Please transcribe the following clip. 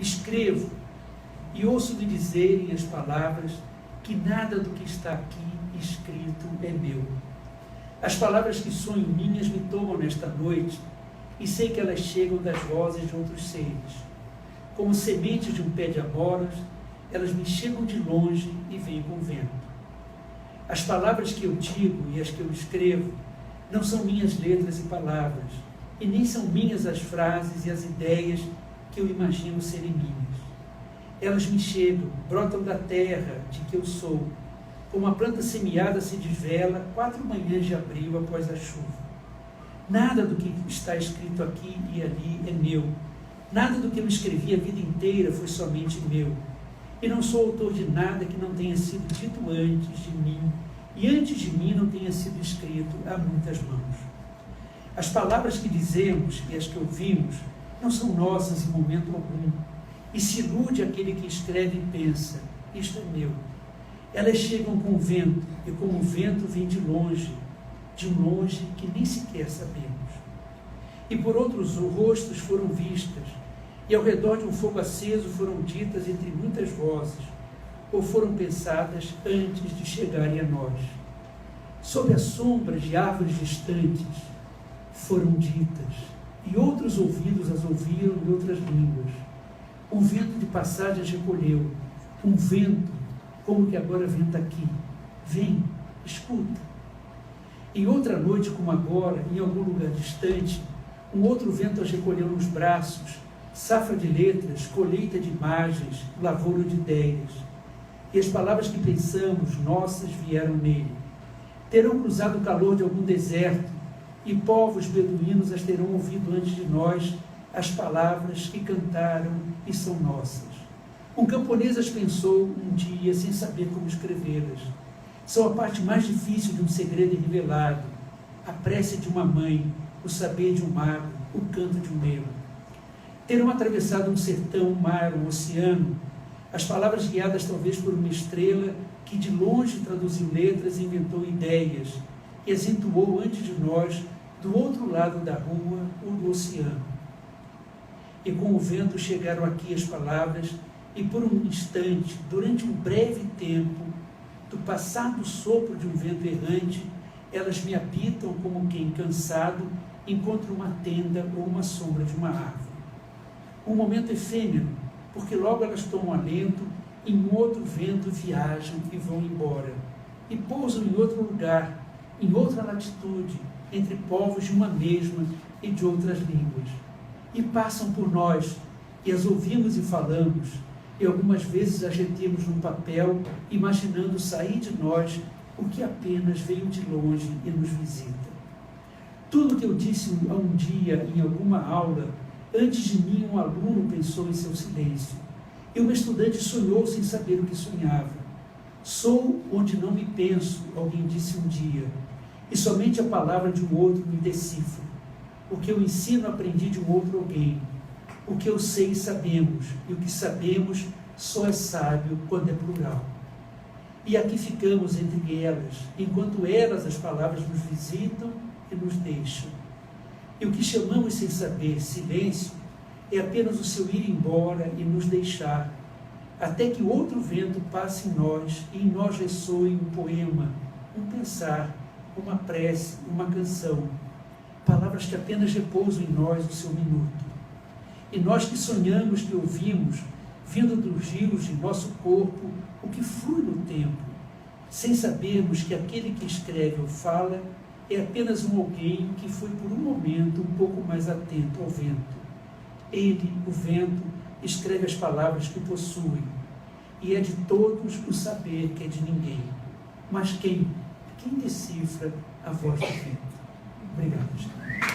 escrevo e ouço-lhe dizerem as palavras que nada do que está aqui escrito é meu. As palavras que sonho minhas me tomam nesta noite e sei que elas chegam das vozes de outros seres. Como sementes de um pé de amoras, elas me chegam de longe e vêm com o vento. As palavras que eu digo e as que eu escrevo não são minhas letras e palavras, e nem são minhas as frases e as ideias que eu imagino serem minhas. Elas me chegam, brotam da terra de que eu sou, como a planta semeada se desvela 4 manhãs de abril após a chuva. Nada do que está escrito aqui e ali é meu. Nada do que eu escrevi a vida inteira foi somente meu. E não sou autor de nada que não tenha sido dito antes de mim, e antes de mim não tenha sido escrito a muitas mãos. As palavras que dizemos e as que ouvimos não são nossas em momento algum, e se ilude aquele que escreve e pensa, isto é meu. Elas chegam com o vento, e como o vento vem de um longe que nem sequer sabemos. E por outros rostos foram vistas, e ao redor de um fogo aceso foram ditas entre muitas vozes, ou foram pensadas antes de chegarem a nós. Sob a sombra de árvores distantes foram ditas, e outros ouvidos as ouviram em outras línguas. Um vento de passagem as recolheu, um vento como que agora venta aqui. Vem, escuta. Em outra noite como agora, em algum lugar distante, um outro vento as recolheu nos braços, safra de letras, colheita de imagens, lavoura de ideias. E as palavras que pensamos, nossas, vieram nele. Terão cruzado o calor de algum deserto, e povos beduínos as terão ouvido antes de nós, as palavras que cantaram e são nossas. Um camponês as pensou um dia sem saber como escrevê-las. São a parte mais difícil de um segredo revelado, a prece de uma mãe, o saber de um mago, o canto de um negro. Terão atravessado um sertão, um mar, um oceano, as palavras guiadas talvez por uma estrela que de longe traduziu letras e inventou ideias, e as entoou antes de nós, do outro lado da rua ou do oceano. E com o vento chegaram aqui as palavras, e por um instante, durante um breve tempo, do passado sopro de um vento errante, elas me habitam como quem, cansado, encontra uma tenda ou uma sombra de uma árvore. Um momento efêmero, porque logo elas tomam alento, em um outro vento viajam e vão embora, e pousam em outro lugar, em outra latitude, entre povos de uma mesma e de outras línguas. E passam por nós, e as ouvimos e falamos, e algumas vezes as retemos num papel, imaginando sair de nós o que apenas veio de longe e nos visita. Tudo que eu disse um dia em alguma aula, antes de mim um aluno pensou em seu silêncio, e um estudante sonhou sem saber o que sonhava. Sou onde não me penso, alguém disse um dia, e somente a palavra de um outro me decifra. O que eu ensino aprendi de um outro alguém. O que eu sei sabemos, e o que sabemos só é sábio quando é plural. E aqui ficamos entre elas, enquanto elas, as palavras, nos visitam e nos deixam. E o que chamamos sem saber silêncio é apenas o seu ir embora e nos deixar, até que outro vento passe em nós e em nós ressoe um poema, um pensar, uma prece, uma canção, palavras que apenas repousam em nós o seu minuto. E nós que sonhamos, que ouvimos, vindo dos rios de nosso corpo, o que flui no tempo, sem sabermos que aquele que escreve ou fala é apenas um alguém que foi por um momento um pouco mais atento ao vento. Ele, o vento, escreve as palavras que possuem, e é de todos o saber que é de ninguém. Mas quem decifra a voz do vento? Obrigado, gente.